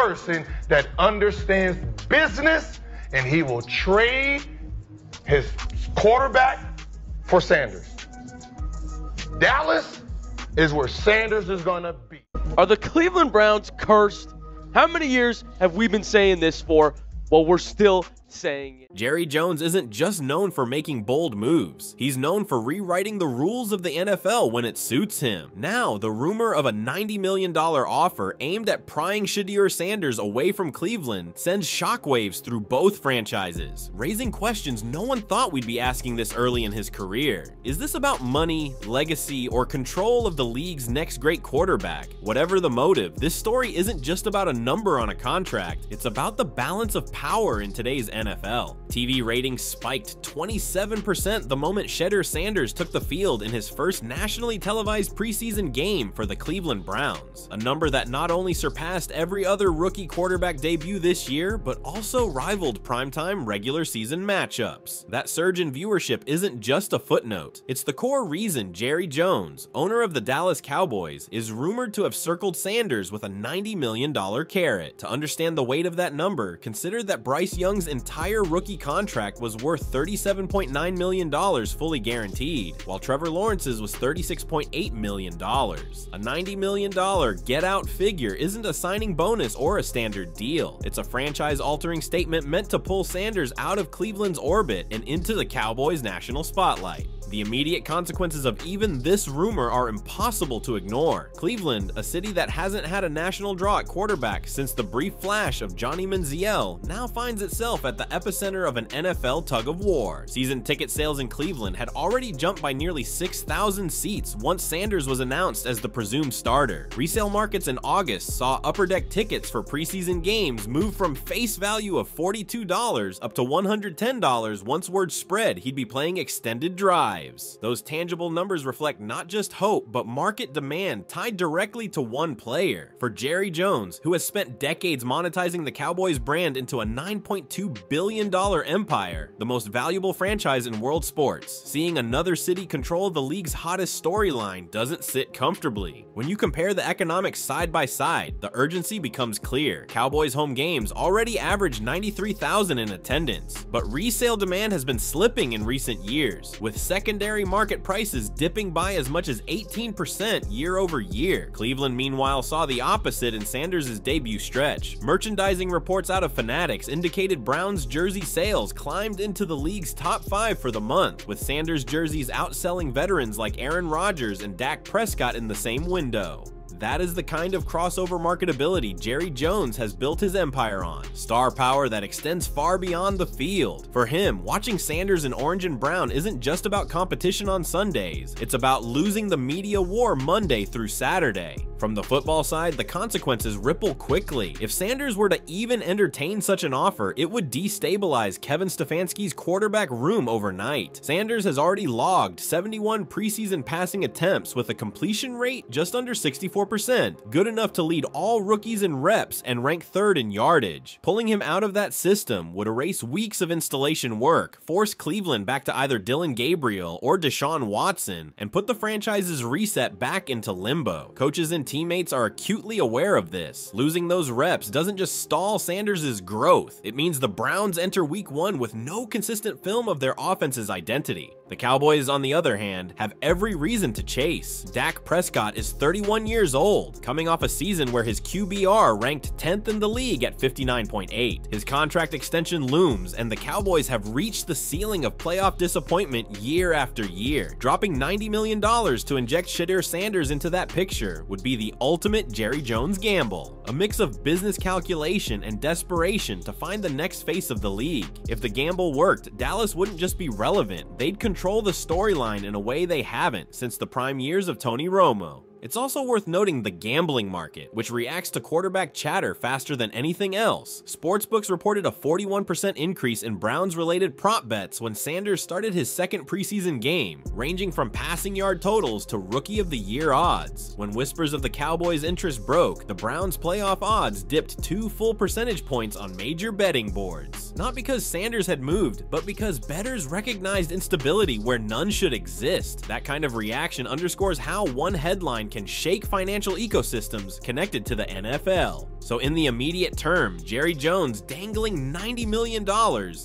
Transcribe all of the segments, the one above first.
person that understands business, and he will trade his quarterback for Sanders. Dallas is where Sanders is going to be. Are the Cleveland Browns cursed? How many years have we been saying this for? Well, we're still saying it. Jerry Jones isn't just known for making bold moves. He's known for rewriting the rules of the NFL when it suits him. Now, the rumor of a $90 million offer aimed at prying Shedeur Sanders away from Cleveland sends shockwaves through both franchises, raising questions no one thought we'd be asking this early in his career. Is this about money, legacy, or control of the league's next great quarterback? Whatever the motive, this story isn't just about a number on a contract. It's about the balance of power in today's NFL. TV ratings spiked 27% the moment Shedeur Sanders took the field in his first nationally televised preseason game for the Cleveland Browns, a number that not only surpassed every other rookie quarterback debut this year, but also rivaled primetime regular season matchups. That surge in viewership isn't just a footnote. It's the core reason Jerry Jones, owner of the Dallas Cowboys, is rumored to have circled Sanders with a $90 million carrot. To understand the weight of that number, consider that Bryce Young's entire rookie contract was worth $37.9 million fully guaranteed, while Trevor Lawrence's was $36.8 million. A $90 million get-out figure isn't a signing bonus or a standard deal. It's a franchise-altering statement meant to pull Sanders out of Cleveland's orbit and into the Cowboys' national spotlight. The immediate consequences of even this rumor are impossible to ignore. Cleveland, a city that hasn't had a national draw at quarterback since the brief flash of Johnny Manziel, now finds itself at the epicenter of an NFL tug-of-war. Season ticket sales in Cleveland had already jumped by nearly 6,000 seats once Sanders was announced as the presumed starter. Resale markets in August saw upper deck tickets for preseason games move from face value of $42 up to $110 once word spread he'd be playing extended drives. Those tangible numbers reflect not just hope, but market demand tied directly to one player. For Jerry Jones, who has spent decades monetizing the Cowboys brand into a $9.2 billion empire, the most valuable franchise in world sports, seeing another city control the league's hottest storyline doesn't sit comfortably. When you compare the economics side by side, the urgency becomes clear. Cowboys home games already average 93,000 in attendance, but resale demand has been slipping in recent years, with secondary market prices dipping by as much as 18% year over year. Cleveland, meanwhile, saw the opposite in Sanders' debut stretch. Merchandising reports out of Fanatics indicated Browns jersey sales climbed into the league's top 5 for the month, with Sanders jerseys outselling veterans like Aaron Rodgers and Dak Prescott in the same window. That is the kind of crossover marketability Jerry Jones has built his empire on. Star power that extends far beyond the field. For him, watching Sanders in orange and brown isn't just about competition on Sundays. It's about losing the media war Monday through Saturday. From the football side, the consequences ripple quickly. If Sanders were to even entertain such an offer, it would destabilize Kevin Stefanski's quarterback room overnight. Sanders has already logged 71 preseason passing attempts with a completion rate just under 64%, good enough to lead all rookies in reps and rank third in yardage. Pulling him out of that system would erase weeks of installation work, force Cleveland back to either Dylan Gabriel or Deshaun Watson, and put the franchise's reset back into limbo. Coaches and teammates are acutely aware of this. Losing those reps doesn't just stall Sanders' growth, it means the Browns enter week 1 with no consistent film of their offense's identity. The Cowboys, on the other hand, have every reason to chase. Dak Prescott is 31 years old, coming off a season where his QBR ranked 10th in the league at 59.8. His contract extension looms, and the Cowboys have reached the ceiling of playoff disappointment year after year. Dropping $90 million to inject Shedeur Sanders into that picture would be the ultimate Jerry Jones gamble, a mix of business calculation and desperation to find the next face of the league. If the gamble worked, Dallas wouldn't just be relevant, they'd control the storyline in a way they haven't since the prime years of Tony Romo. It's also worth noting the gambling market, which reacts to quarterback chatter faster than anything else. Sportsbooks reported a 41% increase in Browns-related prop bets when Sanders started his second preseason game, ranging from passing yard totals to Rookie of the Year odds. When whispers of the Cowboys' interest broke, the Browns' playoff odds dipped 2 full percentage points on major betting boards. Not because Sanders had moved, but because bettors recognized instability where none should exist. That kind of reaction underscores how one headline can shake financial ecosystems connected to the NFL. So in the immediate term, Jerry Jones dangling $90 million,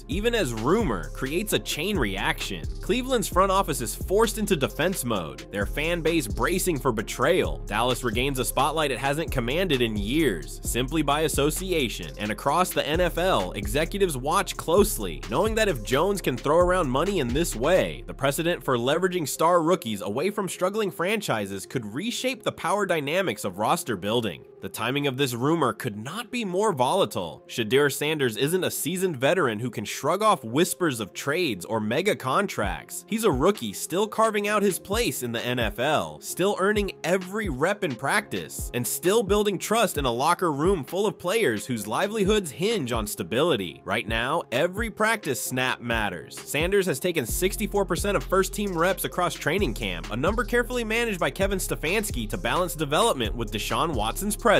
even as rumor, creates a chain reaction. Cleveland's front office is forced into defense mode, their fan base bracing for betrayal. Dallas regains a spotlight it hasn't commanded in years, simply by association. And across the NFL, executives watch closely, knowing that if Jones can throw around money in this way, the precedent for leveraging star rookies away from struggling franchises could reshape the power dynamics of roster building. The timing of this rumor could not be more volatile. Shedeur Sanders isn't a seasoned veteran who can shrug off whispers of trades or mega contracts. He's a rookie still carving out his place in the NFL, still earning every rep in practice, and still building trust in a locker room full of players whose livelihoods hinge on stability. Right now, every practice snap matters. Sanders has taken 64% of first-team reps across training camp, a number carefully managed by Kevin Stefanski to balance development with Deshaun Watson's presence.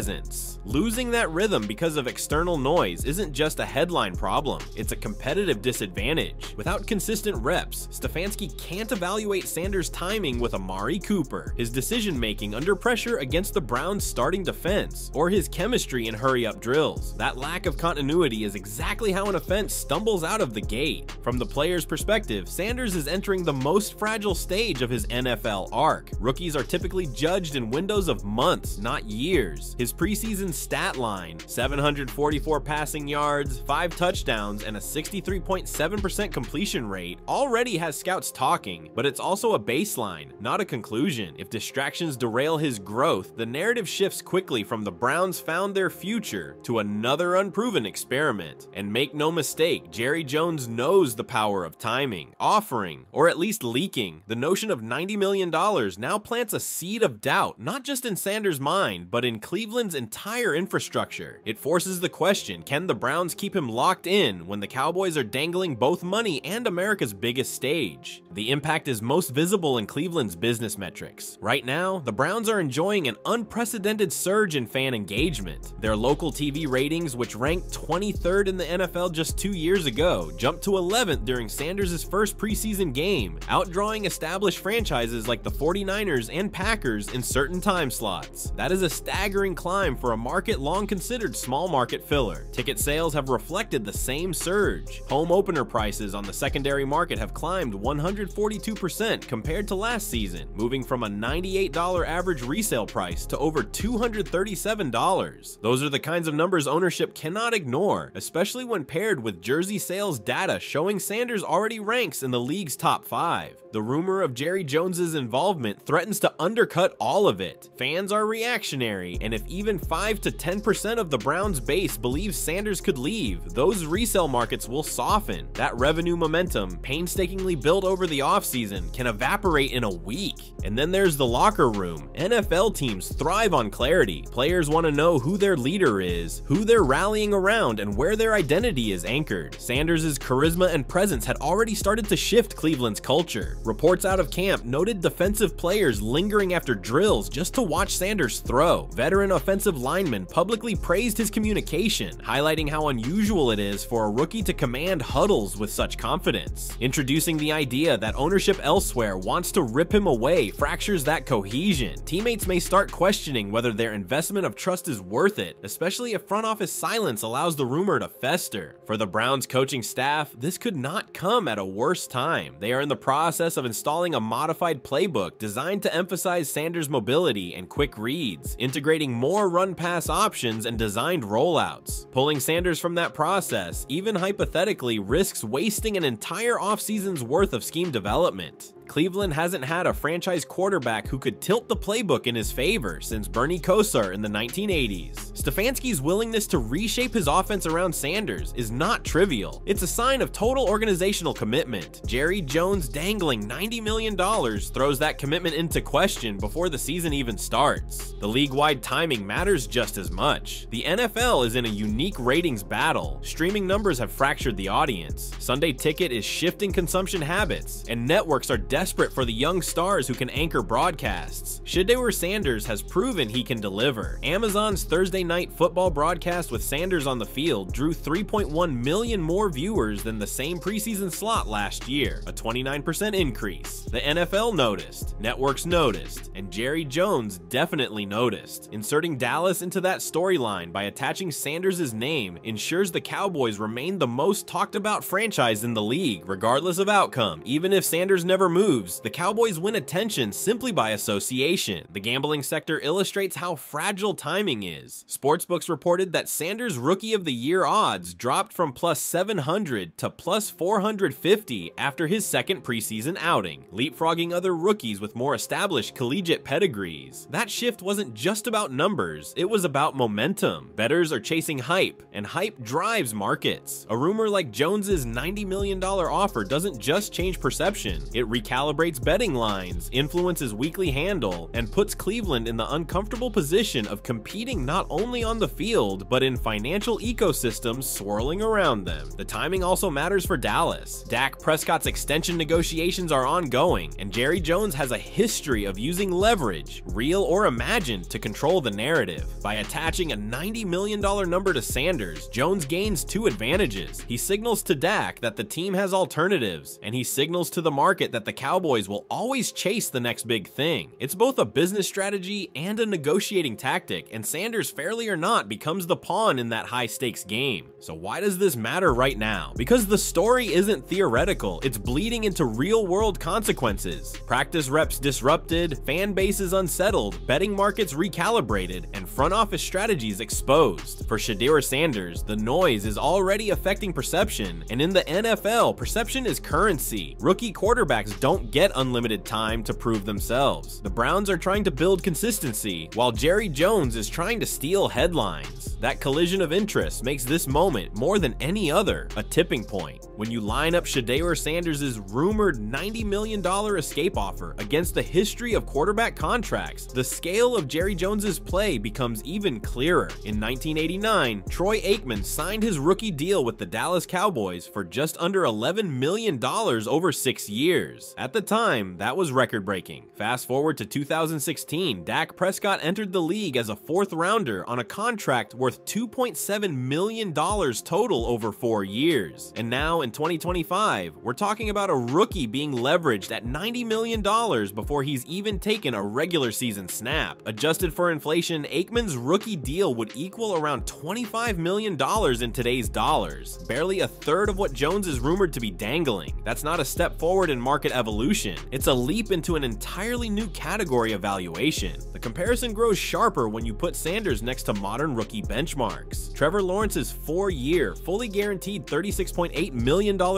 Losing that rhythm because of external noise isn't just a headline problem, it's a competitive disadvantage. Without consistent reps, Stefanski can't evaluate Sanders' timing with Amari Cooper, his decision-making under pressure against the Browns' starting defense, or his chemistry in hurry-up drills. That lack of continuity is exactly how an offense stumbles out of the gate. From the player's perspective, Sanders is entering the most fragile stage of his NFL arc. Rookies are typically judged in windows of months, not years. His preseason stat line, 744 passing yards, 5 touchdowns, and a 63.7% completion rate, already has scouts talking, but it's also a baseline, not a conclusion. If distractions derail his growth, the narrative shifts quickly from the Browns found their future to another unproven experiment. And make no mistake, Jerry Jones knows the power of timing, offering, or at least leaking. The notion of $90 million now plants a seed of doubt, not just in Sanders' mind, but in Cleveland's entire infrastructure. It forces the question, can the Browns keep him locked in when the Cowboys are dangling both money and America's biggest stage? The impact is most visible in Cleveland's business metrics. Right now, the Browns are enjoying an unprecedented surge in fan engagement. Their local TV ratings, which ranked 23rd in the NFL just 2 years ago, jumped to 11th during Sanders' first preseason game, outdrawing established franchises like the 49ers and Packers in certain time slots. That is a staggering climb for a market long considered small market filler. Ticket sales have reflected the same surge. Home opener prices on the secondary market have climbed 142% compared to last season, moving from a $98 average resale price to over $237. Those are the kinds of numbers ownership cannot ignore, especially when paired with jersey sales data showing Sanders already ranks in the league's top 5. The rumor of Jerry Jones's involvement threatens to undercut all of it. Fans are reactionary, and if even 5 to 10% of the Browns base believes Sanders could leave, those resale markets will soften. That revenue momentum, painstakingly built over the offseason, can evaporate in a week. And then there's the locker room. NFL teams thrive on clarity. Players want to know who their leader is, who they're rallying around, and where their identity is anchored. Sanders' charisma and presence had already started to shift Cleveland's culture. Reports out of camp noted defensive players lingering after drills just to watch Sanders throw. Veteran offensive linemen publicly praised his communication, highlighting how unusual it is for a rookie to command huddles with such confidence. Introducing the idea that ownership elsewhere wants to rip him away fractures that cohesion. Teammates may start questioning whether their investment of trust is worth it, especially if front office silence allows the rumor to fester. For the Browns coaching staff, this could not come at a worse time. They are in the process of installing a modified playbook designed to emphasize Sanders' mobility and quick reads, integrating more run-pass options and designed rollouts. Pulling Sanders from that process, even hypothetically, risks wasting an entire offseason's worth of scheme development. Cleveland hasn't had a franchise quarterback who could tilt the playbook in his favor since Bernie Kosar in the 1980s. Stefanski's willingness to reshape his offense around Sanders is not trivial. It's a sign of total organizational commitment. Jerry Jones dangling $90 million throws that commitment into question before the season even starts. The league-wide timing matters just as much. The NFL is in a unique ratings battle. Streaming numbers have fractured the audience. Sunday Ticket is shifting consumption habits, and networks are desperate for the young stars who can anchor broadcasts. Shedeur Sanders has proven he can deliver. Amazon's Thursday Night Football broadcast with Sanders on the field drew 3.1 million more viewers than the same preseason slot last year, a 29% increase. The NFL noticed, networks noticed, and Jerry Jones definitely noticed. Inserting Dallas into that storyline by attaching Sanders' name ensures the Cowboys remain the most talked about franchise in the league, regardless of outcome. Even if Sanders never moves, the Cowboys win attention simply by association. The gambling sector illustrates how fragile timing is. Sportsbooks reported that Sanders' Rookie of the Year odds dropped from plus 700 to plus 450 after his second preseason outing, leapfrogging other rookies with more established collegiate pedigrees. That shift wasn't just about numbers, it was about momentum. Bettors are chasing hype, and hype drives markets. A rumor like Jones's $90 million offer doesn't just change perception, it recalibrates betting lines, influences weekly handle, and puts Cleveland in the uncomfortable position of competing not only on the field, but in financial ecosystems swirling around them. The timing also matters for Dallas. Dak Prescott's extension negotiations are ongoing, and Jerry Jones has a history of using leverage, real or imagined, to control the narrative. By attaching a $90 million number to Sanders, Jones gains two advantages. He signals to Dak that the team has alternatives, and he signals to the market that the Cowboys will always chase the next big thing. It's both a business strategy and a negotiating tactic, and Sanders, fairly or not, becomes the pawn in that high-stakes game. So why does this matter right now? Because the story isn't theoretical, it's bleeding into real-world consequences. Practice reps disrupted, fan bases unsettled, betting markets recalibrated, and front office strategies exposed. For Shedeur Sanders, the noise is already affecting perception, and in the NFL, perception is currency. Rookie quarterbacks don't get unlimited time to prove themselves. The Browns are trying to build consistency, while Jerry Jones is trying to steal headlines. That collision of interests makes this moment, more than any other, a tipping point. When you line up Shedeur Sanders' rumored $90 million escape offer against the history of quarterback contracts, the scale of Jerry Jones' play becomes even clearer. In 1989, Troy Aikman signed his rookie deal with the Dallas Cowboys for just under $11 million over 6 years. At the time, that was record-breaking. Fast forward to 2016, Dak Prescott entered the league as a fourth-rounder on a contract worth $2.7 million total over 4 years. And now, in 2025, we're talking about a rookie being leveraged at $90 million before he's even taken a regular season snap. Adjusted for inflation, Aikman's rookie deal would equal around $25 million in today's dollars, barely a third of what Jones is rumored to be dangling. That's not a step forward in market evolution, it's a leap into an entirely new category of valuation. The comparison grows sharper when you put Sanders next to modern rookie benchmarks. Trevor Lawrence's 4-year, fully guaranteed $36.8 million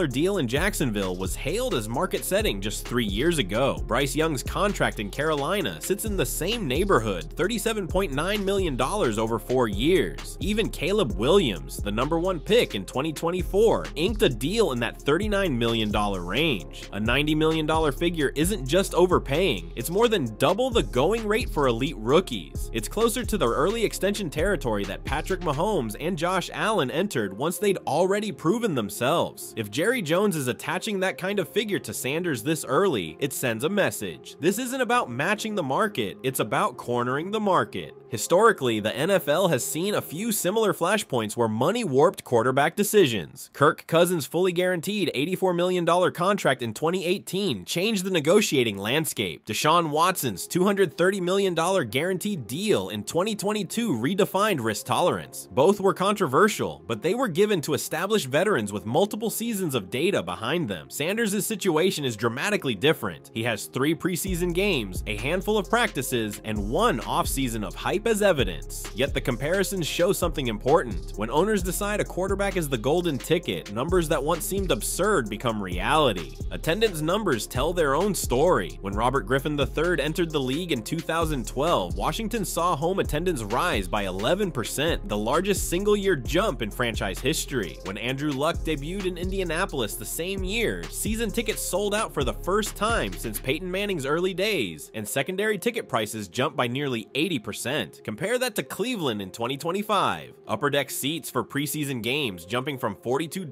deal in Jacksonville was hailed as market-setting just 3 years ago. Bryce Young's contract in Carolina sits in the same neighborhood, $37.9 million over 4 years. Even Caleb Williams, the #1 pick in 2024, inked a deal in that $39 million range. A $90 million figure isn't just overpaying, it's more than double the going rate for elite rookies. It's closer to the early extension territory that Patrick Mahomes and Josh Allen entered once they'd already proven themselves. If Jerry Jones is attaching that kind of figure to Sanders this early, it sends a message. This isn't about matching the market, it's about cornering the market. Historically, the NFL has seen a few similar flashpoints where money warped quarterback decisions. Kirk Cousins' fully guaranteed $84 million contract in 2018 changed the negotiating landscape. Deshaun Watson's $230 million guaranteed deal in 2022 redefined risk tolerance. Both were controversial, but they were given to established veterans with multiple seasons of data behind them. Sanders' situation is dramatically different. He has 3 preseason games, a handful of practices, and 1 offseason of hype as evidence. Yet the comparisons show something important. When owners decide a quarterback is the golden ticket, numbers that once seemed absurd become reality. Attendance numbers tell their own story. When Robert Griffin III entered the league in 2012, Washington saw home attendance rise by 11%, the largest single-year jump in franchise history. When Andrew Luck debuted in Indianapolis the same year, season tickets sold out for the first time since Peyton Manning's early days, and secondary ticket prices jumped by nearly 80%. Compare that to Cleveland in 2025. Upper deck seats for preseason games jumping from $42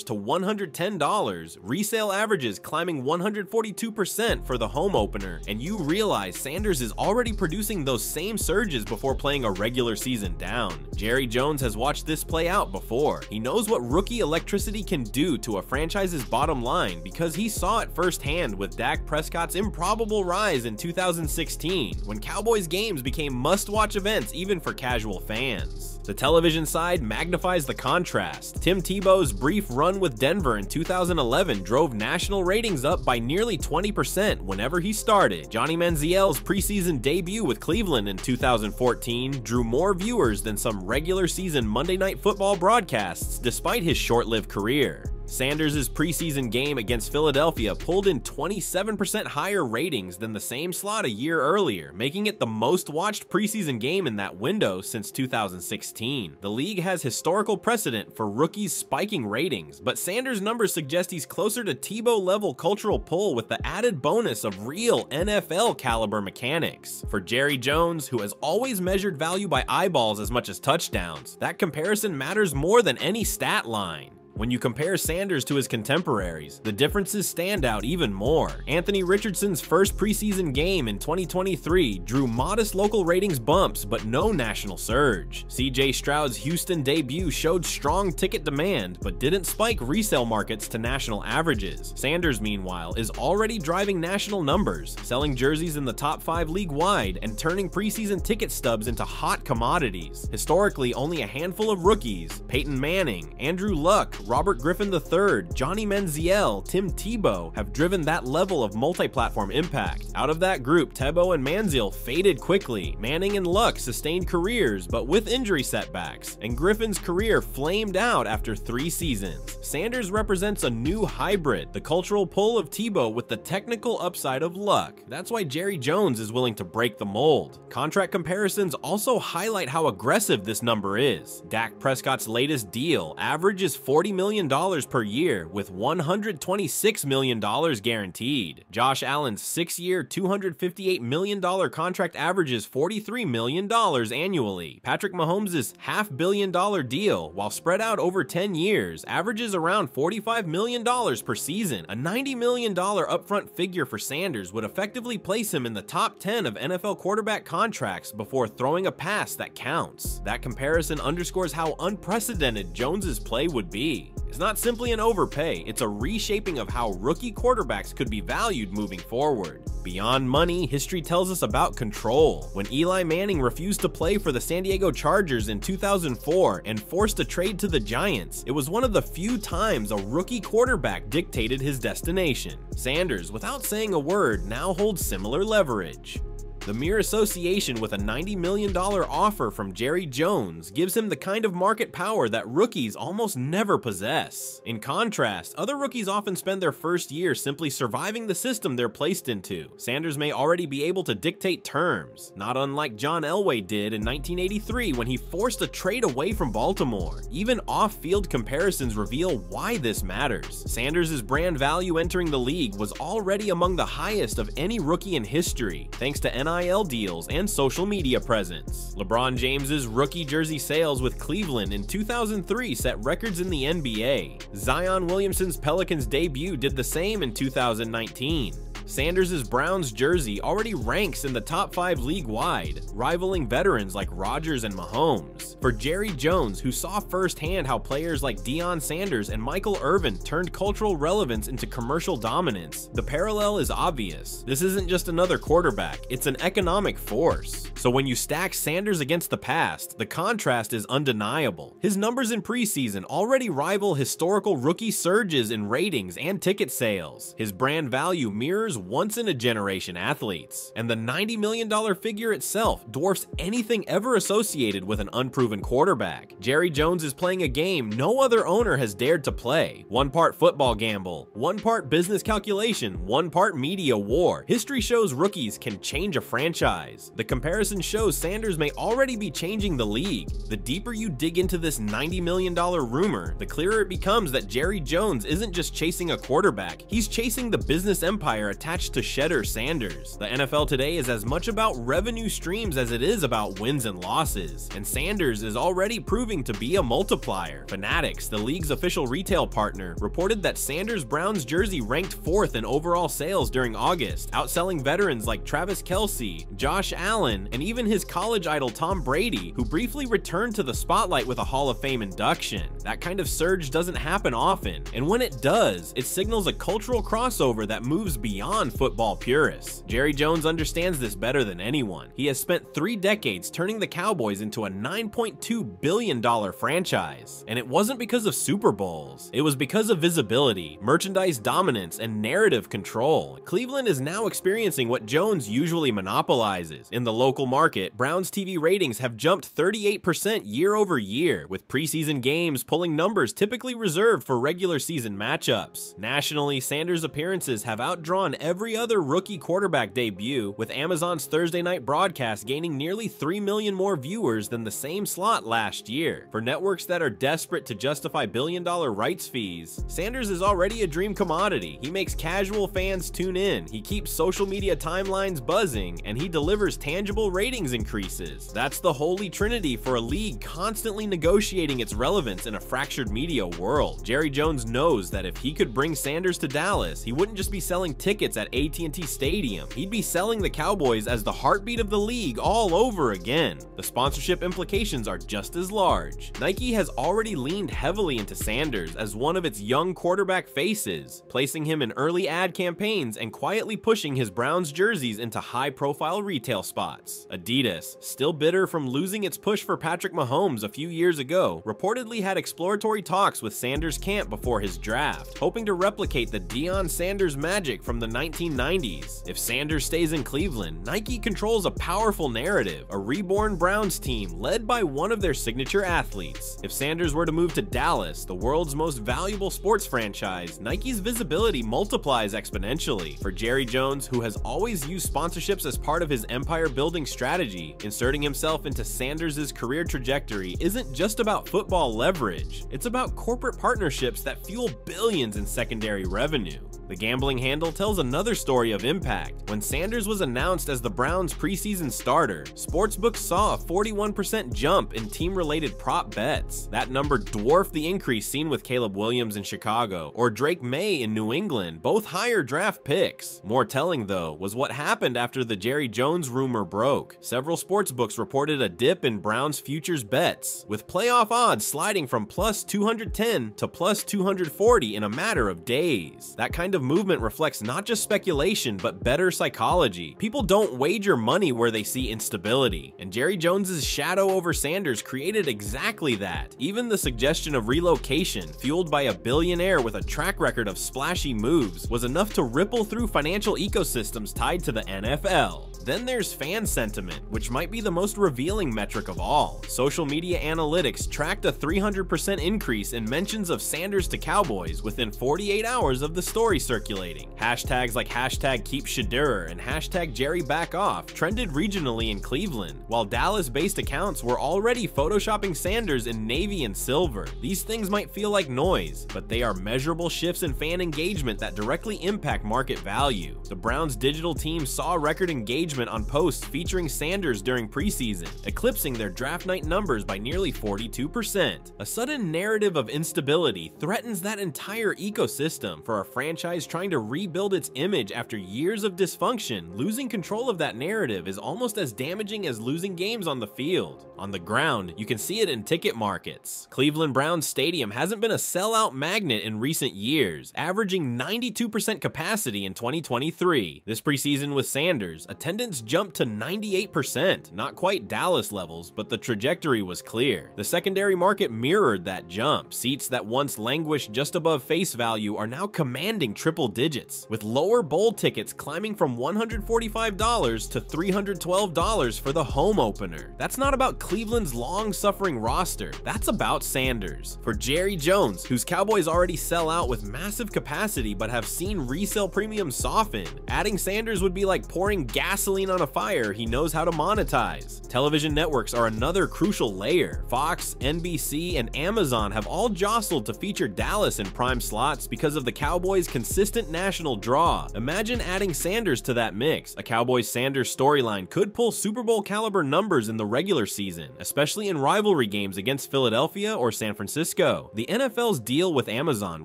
to $110, resale averages climbing 142% for the home opener, and you realize Sanders is already producing those same surges before playing a regular regular season down. Jerry Jones has watched this play out before. He knows what rookie electricity can do to a franchise's bottom line because he saw it firsthand with Dak Prescott's improbable rise in 2016, when Cowboys games became must-watch events even for casual fans. The television side magnifies the contrast. Tim Tebow's brief run with Denver in 2011 drove national ratings up by nearly 20% whenever he started. Johnny Manziel's preseason debut with Cleveland in 2014 drew more viewers than some regular season Monday Night Football broadcasts despite his short-lived career. Sanders' preseason game against Philadelphia pulled in 27% higher ratings than the same slot a year earlier, making it the most watched preseason game in that window since 2016. The league has historical precedent for rookies spiking ratings, but Sanders' numbers suggest he's closer to Tebow-level cultural pull with the added bonus of real NFL-caliber mechanics. For Jerry Jones, who has always measured value by eyeballs as much as touchdowns, that comparison matters more than any stat line. When you compare Sanders to his contemporaries, the differences stand out even more. Anthony Richardson's first preseason game in 2023 drew modest local ratings bumps but no national surge. CJ Stroud's Houston debut showed strong ticket demand but didn't spike resale markets to national averages. Sanders, meanwhile, is already driving national numbers, selling jerseys in the top 5 league-wide and turning preseason ticket stubs into hot commodities. Historically, only a handful of rookies, Peyton Manning, Andrew Luck, Robert Griffin III, Johnny Manziel, Tim Tebow, have driven that level of multi-platform impact. Out of that group, Tebow and Manziel faded quickly. Manning and Luck sustained careers, but with injury setbacks, and Griffin's career flamed out after 3 seasons. Sanders represents a new hybrid, the cultural pull of Tebow with the technical upside of Luck. That's why Jerry Jones is willing to break the mold. Contract comparisons also highlight how aggressive this number is. Dak Prescott's latest deal averages $40 million per year with $126 million guaranteed. Josh Allen's 6-year, $258 million contract averages $43 million annually. Patrick Mahomes' $500 million deal, while spread out over 10 years, averages around $45 million per season. A $90 million upfront figure for Sanders would effectively place him in the top 10 of NFL quarterback contracts before throwing a pass that counts. That comparison underscores how unprecedented Jones's play would be. It's not simply an overpay, it's a reshaping of how rookie quarterbacks could be valued moving forward. Beyond money, history tells us about control. When Eli Manning refused to play for the San Diego Chargers in 2004 and forced a trade to the Giants, it was one of the few times a rookie quarterback dictated his destination. Sanders, without saying a word, now holds similar leverage. The mere association with a $90 million offer from Jerry Jones gives him the kind of market power that rookies almost never possess. In contrast, other rookies often spend their first year simply surviving the system they're placed into. Sanders may already be able to dictate terms, not unlike John Elway did in 1983 when he forced a trade away from Baltimore. Even off-field comparisons reveal why this matters. Sanders' brand value entering the league was already among the highest of any rookie in history, thanks to NIL deals and social media presence. LeBron James's rookie jersey sales with Cleveland in 2003 set records in the NBA. Zion Williamson's Pelicans debut did the same in 2019. Sanders' Browns jersey already ranks in the top 5 league-wide, rivaling veterans like Rodgers and Mahomes. For Jerry Jones, who saw firsthand how players like Deion Sanders and Michael Irvin turned cultural relevance into commercial dominance, the parallel is obvious. This isn't just another quarterback, it's an economic force. So when you stack Sanders against the past, the contrast is undeniable. His numbers in preseason already rival historical rookie surges in ratings and ticket sales. His brand value mirrors once-in-a-generation athletes, and the $90 million figure itself dwarfs anything ever associated with an unproven quarterback. Jerry Jones is playing a game no other owner has dared to play. 1 part football gamble, 1 part business calculation, 1 part media war. History shows rookies can change a franchise. The comparison shows Sanders may already be changing the league. The deeper you dig into this $90 million rumor, the clearer it becomes that Jerry Jones isn't just chasing a quarterback, he's chasing the business empire attached attached to Shedeur Sanders. The NFL today is as much about revenue streams as it is about wins and losses, and Sanders is already proving to be a multiplier. Fanatics, the league's official retail partner, reported that Sanders' Browns jersey ranked 4th in overall sales during August, outselling veterans like Travis Kelce, Josh Allen, and even his college idol Tom Brady, who briefly returned to the spotlight with a Hall of Fame induction. That kind of surge doesn't happen often, and when it does, it signals a cultural crossover that moves beyond football purists. Jerry Jones understands this better than anyone. He has spent 3 decades turning the Cowboys into a $9.2 billion franchise, and it wasn't because of Super Bowls. It was because of visibility, merchandise dominance, and narrative control. Cleveland is now experiencing what Jones usually monopolizes. In the local market, Browns TV ratings have jumped 38% year over year, with preseason games pulling numbers typically reserved for regular season matchups. Nationally, Sanders' appearances have outdrawn every other rookie quarterback debut, with Amazon's Thursday night broadcast gaining nearly 3 million more viewers than the same slot last year. For networks that are desperate to justify billion-dollar rights fees, Sanders is already a dream commodity. He makes casual fans tune in, he keeps social media timelines buzzing, and he delivers tangible ratings increases. That's the holy trinity for a league constantly negotiating its relevance in a fractured media world. Jerry Jones knows that if he could bring Sanders to Dallas, he wouldn't just be selling tickets at AT&T Stadium, he'd be selling the Cowboys as the heartbeat of the league all over again. The sponsorship implications are just as large. Nike has already leaned heavily into Sanders as one of its young quarterback faces, placing him in early ad campaigns and quietly pushing his Browns jerseys into high-profile retail spots. Adidas, still bitter from losing its push for Patrick Mahomes a few years ago, reportedly had exploratory talks with Sanders' camp before his draft, hoping to replicate the Deion Sanders magic from the 1990s. If Sanders stays in Cleveland, Nike controls a powerful narrative, a reborn Browns team led by one of their signature athletes. If Sanders were to move to Dallas, the world's most valuable sports franchise, Nike's visibility multiplies exponentially. For Jerry Jones, who has always used sponsorships as part of his empire-building strategy, inserting himself into Sanders' career trajectory isn't just about football leverage, it's about corporate partnerships that fuel billions in secondary revenue. The gambling handle tells another story of impact. When Sanders was announced as the Browns' preseason starter, sportsbooks saw a 41% jump in team-related prop bets. That number dwarfed the increase seen with Caleb Williams in Chicago or Drake May in New England, both higher draft picks. More telling, though, was what happened after the Jerry Jones rumor broke. Several sportsbooks reported a dip in Browns futures bets, with playoff odds sliding from plus 210 to plus 240 in a matter of days. That kind of movement reflects not just speculation, but better psychology. People don't wager money where they see instability, and Jerry Jones's shadow over Sanders created exactly that. Even the suggestion of relocation, fueled by a billionaire with a track record of splashy moves, was enough to ripple through financial ecosystems tied to the NFL. Then there's fan sentiment, which might be the most revealing metric of all. Social media analytics tracked a 300% increase in mentions of Sanders to Cowboys within 48 hours of the story circulating. Hashtags like hashtag keep Shedeur and hashtag Jerry back off trended regionally in Cleveland, while Dallas-based accounts were already photoshopping Sanders in navy and silver. These things might feel like noise, but they are measurable shifts in fan engagement that directly impact market value. The Browns' digital team saw record engagement on posts featuring Sanders during preseason, eclipsing their draft night numbers by nearly 42%. A sudden narrative of instability threatens that entire ecosystem. For a franchise trying to rebuild its image after years of dysfunction, losing control of that narrative is almost as damaging as losing games on the field. On the ground, you can see it in ticket markets. Cleveland Browns Stadium hasn't been a sellout magnet in recent years, averaging 92% capacity in 2023. This preseason with Sanders, attendance jumped to 98%, not quite Dallas levels, but the trajectory was clear. The secondary market mirrored that jump. Seats that once languished just above face value are now commanding triple digits, with lower bowl tickets climbing from $145 to $312 for the home opener. That's not about Cleveland's long-suffering roster, that's about Sanders. For Jerry Jones, whose Cowboys already sell out with massive capacity but have seen resale premiums soften, adding Sanders would be like pouring gasoline gasoline on a fire he knows how to monetize. Television networks are another crucial layer. Fox, NBC, and Amazon have all jostled to feature Dallas in prime slots because of the Cowboys' consistent national draw. Imagine adding Sanders to that mix. A Cowboys-Sanders storyline could pull Super Bowl caliber numbers in the regular season, especially in rivalry games against Philadelphia or San Francisco. The NFL's deal with Amazon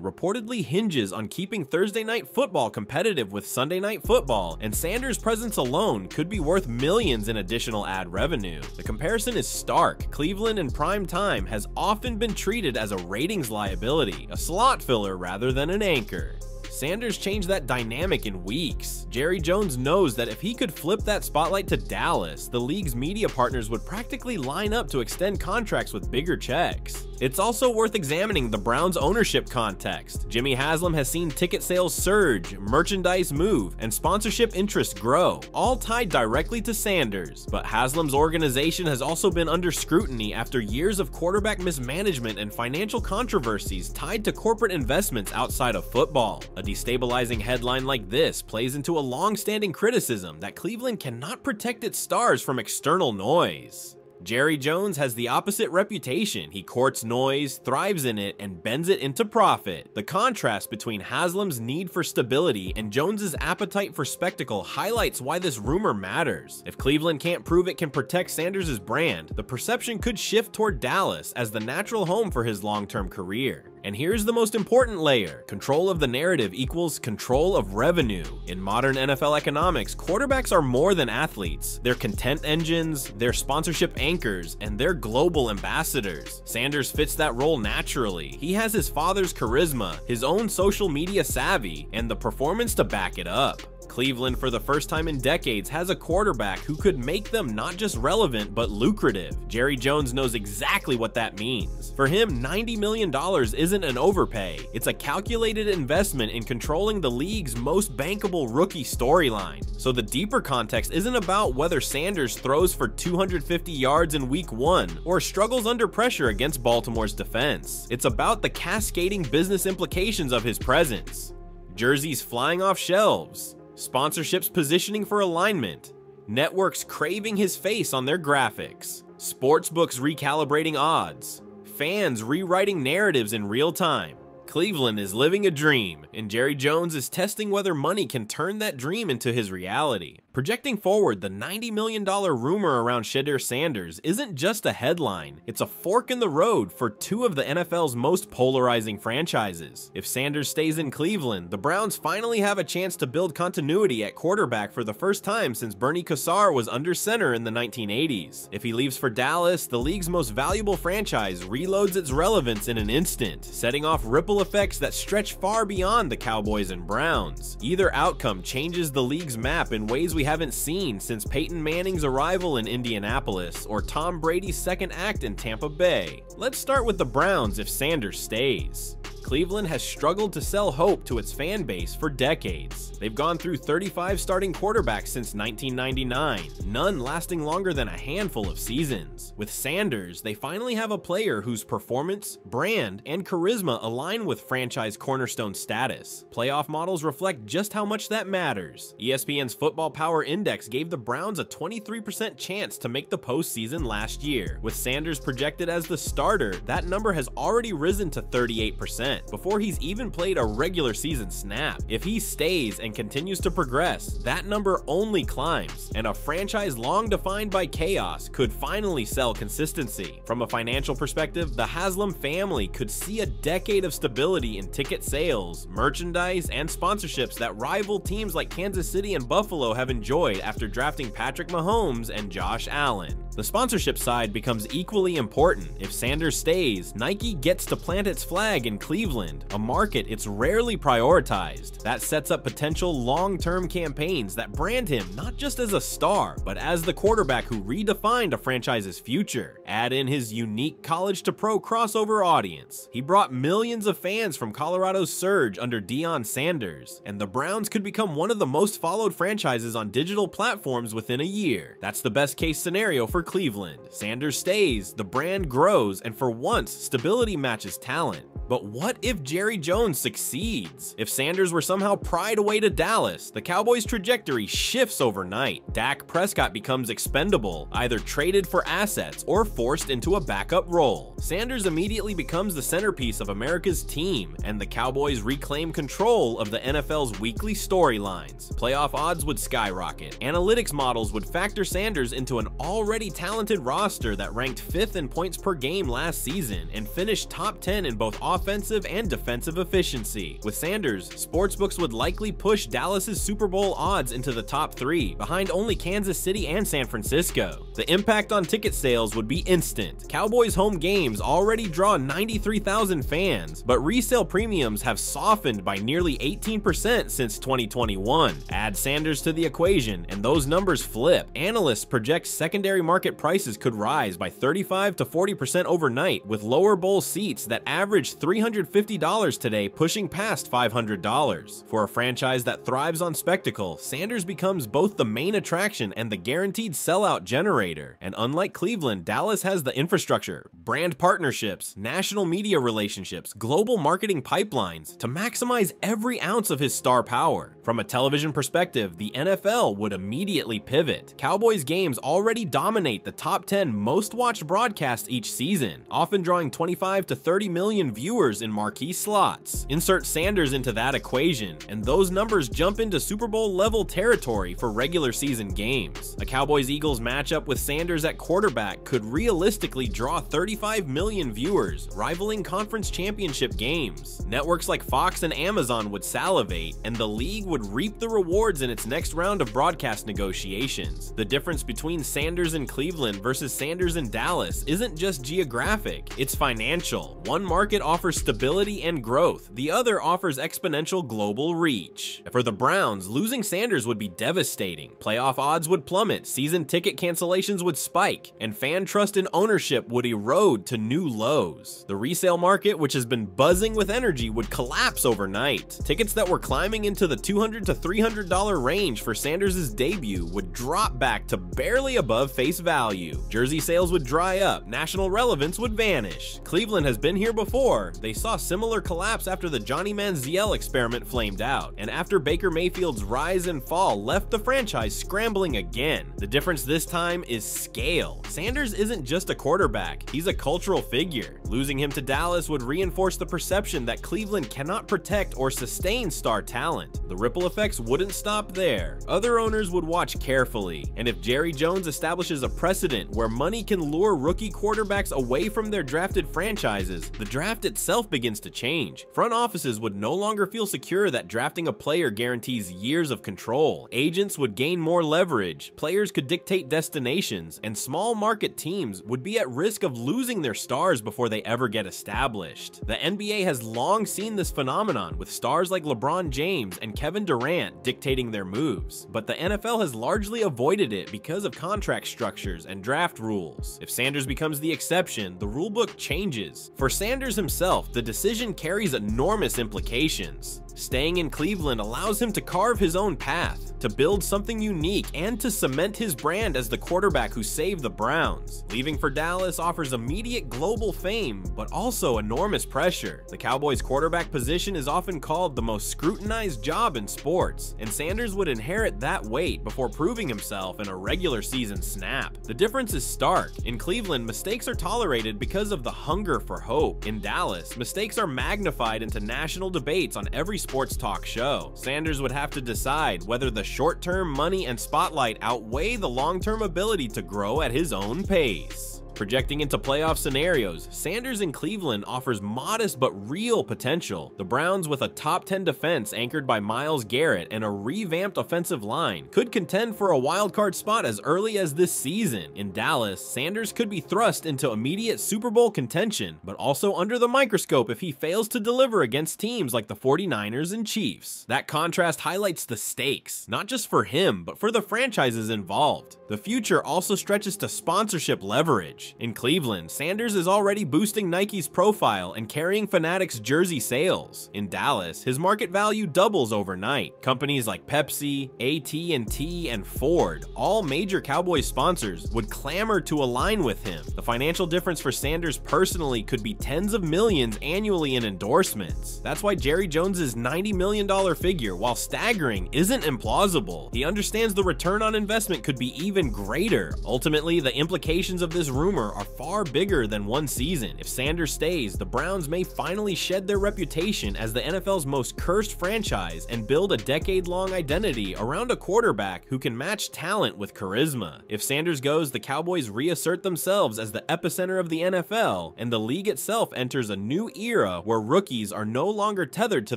reportedly hinges on keeping Thursday Night Football competitive with Sunday Night Football, and Sanders' presence alone could be worth millions in additional ad revenue. The comparison is stark. Cleveland in prime time has often been treated as a ratings liability, a slot filler rather than an anchor. Sanders changed that dynamic in weeks. Jerry Jones knows that if he could flip that spotlight to Dallas, the league's media partners would practically line up to extend contracts with bigger checks. It's also worth examining the Browns' ownership context. Jimmy Haslam has seen ticket sales surge, merchandise move, and sponsorship interests grow, all tied directly to Sanders. But Haslam's organization has also been under scrutiny after years of quarterback mismanagement and financial controversies tied to corporate investments outside of football. A destabilizing headline like this plays into a long-standing criticism that Cleveland cannot protect its stars from external noise. Jerry Jones has the opposite reputation. He courts noise, thrives in it, and bends it into profit. The contrast between Haslam's need for stability and Jones's appetite for spectacle highlights why this rumor matters. If Cleveland can't prove it can protect Sanders' brand, the perception could shift toward Dallas as the natural home for his long-term career. And here's the most important layer. Control of the narrative equals control of revenue. In modern NFL economics, quarterbacks are more than athletes. They're content engines, they're sponsorship anchors, and they're global ambassadors. Sanders fits that role naturally. He has his father's charisma, his own social media savvy, and the performance to back it up. Cleveland, for the first time in decades, has a quarterback who could make them not just relevant, but lucrative. Jerry Jones knows exactly what that means. For him, $90 million isn't an overpay. It's a calculated investment in controlling the league's most bankable rookie storyline. So the deeper context isn't about whether Sanders throws for 250 yards in week 1 or struggles under pressure against Baltimore's defense. It's about the cascading business implications of his presence. Jerseys flying off shelves, sponsorships positioning for alignment, networks craving his face on their graphics, sportsbooks recalibrating odds, fans rewriting narratives in real time. Cleveland is living a dream, and Jerry Jones is testing whether money can turn that dream into his reality. Projecting forward, the $90 million rumor around Shedeur Sanders isn't just a headline, it's a fork in the road for two of the NFL's most polarizing franchises. If Sanders stays in Cleveland, the Browns finally have a chance to build continuity at quarterback for the first time since Bernie Kosar was under center in the 1980s. If he leaves for Dallas, the league's most valuable franchise reloads its relevance in an instant, setting off ripple effects that stretch far beyond the Cowboys and Browns. Either outcome changes the league's map in ways we haven't seen since Peyton Manning's arrival in Indianapolis or Tom Brady's second act in Tampa Bay. Let's start with the Browns if Sanders stays. Cleveland has struggled to sell hope to its fan base for decades. They've gone through 35 starting quarterbacks since 1999, none lasting longer than a handful of seasons. With Sanders, they finally have a player whose performance, brand, and charisma align with franchise cornerstone status. Playoff models reflect just how much that matters. ESPN's Football Power Index gave the Browns a 23% chance to make the postseason last year. With Sanders projected as the starter, that number has already risen to 38%. Before he's even played a regular season snap. If he stays and continues to progress, that number only climbs, and a franchise long defined by chaos could finally sell consistency. From a financial perspective, the Haslam family could see a decade of stability in ticket sales, merchandise, and sponsorships that rival teams like Kansas City and Buffalo have enjoyed after drafting Patrick Mahomes and Josh Allen. The sponsorship side becomes equally important. If Sanders stays, Nike gets to plant its flag in Cleveland, a market it's rarely prioritized. That sets up potential long-term campaigns that brand him not just as a star, but as the quarterback who redefined a franchise's future. Add in his unique college-to-pro crossover audience. He brought millions of fans from Colorado's surge under Deion Sanders, and the Browns could become one of the most followed franchises on digital platforms within a year. That's the best-case scenario for Cleveland. Sanders stays, the brand grows, and for once, stability matches talent. But what if Jerry Jones succeeds? If Sanders were somehow pried away to Dallas, the Cowboys' trajectory shifts overnight. Dak Prescott becomes expendable, either traded for assets or forced into a backup role. Sanders immediately becomes the centerpiece of America's team, and the Cowboys reclaim control of the NFL's weekly storylines. Playoff odds would skyrocket. Analytics models would factor Sanders into an already talented roster that ranked 5th in points per game last season and finished top 10 in both offensive and defensive efficiency. With Sanders, sportsbooks would likely push Dallas's Super Bowl odds into the top 3, behind only Kansas City and San Francisco. The impact on ticket sales would be instant. Cowboys home games already draw 93,000 fans, but resale premiums have softened by nearly 18% since 2021. Add Sanders to the equation, and those numbers flip. Analysts project secondary market prices could rise by 35 to 40% overnight, with lower bowl seats that average $350 today pushing past $500. For a franchise that thrives on spectacle, Sanders becomes both the main attraction and the guaranteed sellout generator. And unlike Cleveland, Dallas has the infrastructure, brand partnerships, national media relationships, global marketing pipelines to maximize every ounce of his star power. From a television perspective, the NFL would immediately pivot. Cowboys games already dominate the top 10 most watched broadcasts each season, often drawing 25 to 30 million viewers in marquee slots. Insert Sanders into that equation, and those numbers jump into Super Bowl level territory for regular season games. A Cowboys-Eagles matchup with Sanders at quarterback could realistically draw 35 million viewers, rivaling conference championship games. Networks like Fox and Amazon would salivate, and the league would reap the rewards in its next round of broadcast negotiations. The difference between Sanders in Cleveland versus Sanders in Dallas isn't just geographic, it's financial. One market offers stability and growth, the other offers exponential global reach. For the Browns, losing Sanders would be devastating. Playoff odds would plummet, season ticket cancellations would spike, and fan trust and ownership would erode to new lows. The resale market, which has been buzzing with energy, would collapse overnight. Tickets that were climbing into the $200 to $300 range for Sanders' debut would drop back to barely above face value. Jersey sales would dry up, national relevance would vanish. Cleveland has been here before. They saw similar collapse after the Johnny Manziel experiment flamed out, and after Baker Mayfield's rise and fall left the franchise scrambling again. The difference this time is scale. Sanders isn't just a quarterback, he's a cultural figure. Losing him to Dallas would reinforce the perception that Cleveland cannot protect or sustain star talent. The ripple effects wouldn't stop there. Other owners would watch carefully, and if Jerry Jones establishes a precedent where money can lure rookie quarterbacks away from their drafted franchises, the draft itself begins to change. Front offices would no longer feel secure that drafting a player guarantees years of control. Agents would gain more leverage, players could dictate destinations, and small market teams would be at risk of losing their stars before they ever get established. The NBA has long seen this phenomenon, with stars like LeBron James and Kevin Durant dictating their moves, but the NFL has largely avoided it because of contract structures and draft rules. If Sanders becomes the exception, the rulebook changes. For Sanders himself, the decision carries enormous implications. Staying in Cleveland allows him to carve his own path, to build something unique, and to cement his brand as the quarterback who saved the Browns. Leaving for Dallas offers immediate global fame, but also enormous pressure. The Cowboys' quarterback position is often called the most scrutinized job in sports, and Sanders would inherit that weight before proving himself in a regular season snap. The difference is stark. In Cleveland, mistakes are tolerated because of the hunger for hope. In Dallas, mistakes are magnified into national debates on every sports talk show. Sanders would have to decide whether the short-term money and spotlight outweigh the long-term ability to grow at his own pace. Projecting into playoff scenarios, Sanders in Cleveland offers modest but real potential. The Browns, with a top 10 defense anchored by Myles Garrett and a revamped offensive line, could contend for a wildcard spot as early as this season. In Dallas, Sanders could be thrust into immediate Super Bowl contention, but also under the microscope if he fails to deliver against teams like the 49ers and Chiefs. That contrast highlights the stakes, not just for him, but for the franchises involved. The future also stretches to sponsorship leverage. reach. In Cleveland, Sanders is already boosting Nike's profile and carrying Fanatics jersey sales. In Dallas, his market value doubles overnight. Companies like Pepsi, AT&T, and Ford, all major Cowboys sponsors, would clamor to align with him. The financial difference for Sanders personally could be tens of millions annually in endorsements. That's why Jerry Jones's $90 million figure, while staggering, isn't implausible. He understands the return on investment could be even greater. Ultimately, the implications of this rumor are far bigger than one season. If Sanders stays, the Browns may finally shed their reputation as the NFL's most cursed franchise and build a decade-long identity around a quarterback who can match talent with charisma. If Sanders goes, the Cowboys reassert themselves as the epicenter of the NFL, and the league itself enters a new era where rookies are no longer tethered to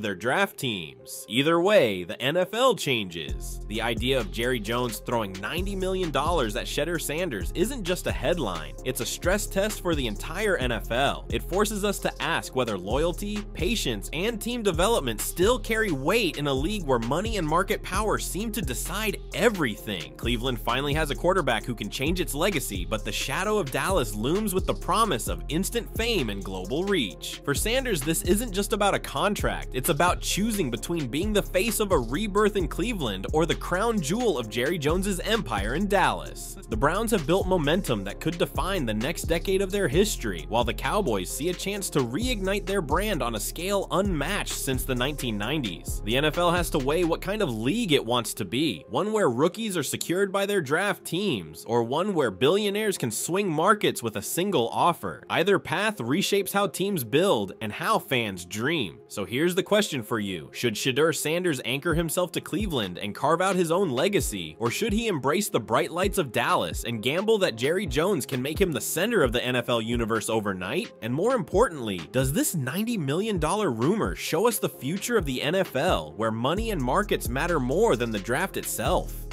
their draft teams. Either way, the NFL changes. The idea of Jerry Jones throwing $90 million at Shedeur Sanders isn't just a headline, it's a stress test for the entire NFL. It forces us to ask whether loyalty, patience, and team development still carry weight in a league where money and market power seem to decide everything. Cleveland finally has a quarterback who can change its legacy, but the shadow of Dallas looms with the promise of instant fame and global reach. For Sanders, this isn't just about a contract, it's about choosing between being the face of a rebirth in Cleveland or the crown jewel of Jerry Jones's empire in Dallas. The Browns have built momentum that could define the next decade of their history, while the Cowboys see a chance to reignite their brand on a scale unmatched since the 1990s. The NFL has to weigh what kind of league it wants to be, one where rookies are secured by their draft teams, or one where billionaires can swing markets with a single offer. Either path reshapes how teams build and how fans dream. So here's the question for you: should Shedeur Sanders anchor himself to Cleveland and carve out his own legacy, or should he embrace the bright lights of Dallas and gamble that Jerry Jones can make him the center of the NFL universe overnight? And more importantly, does this $90 million rumor show us the future of the NFL, where money and markets matter more than the draft itself?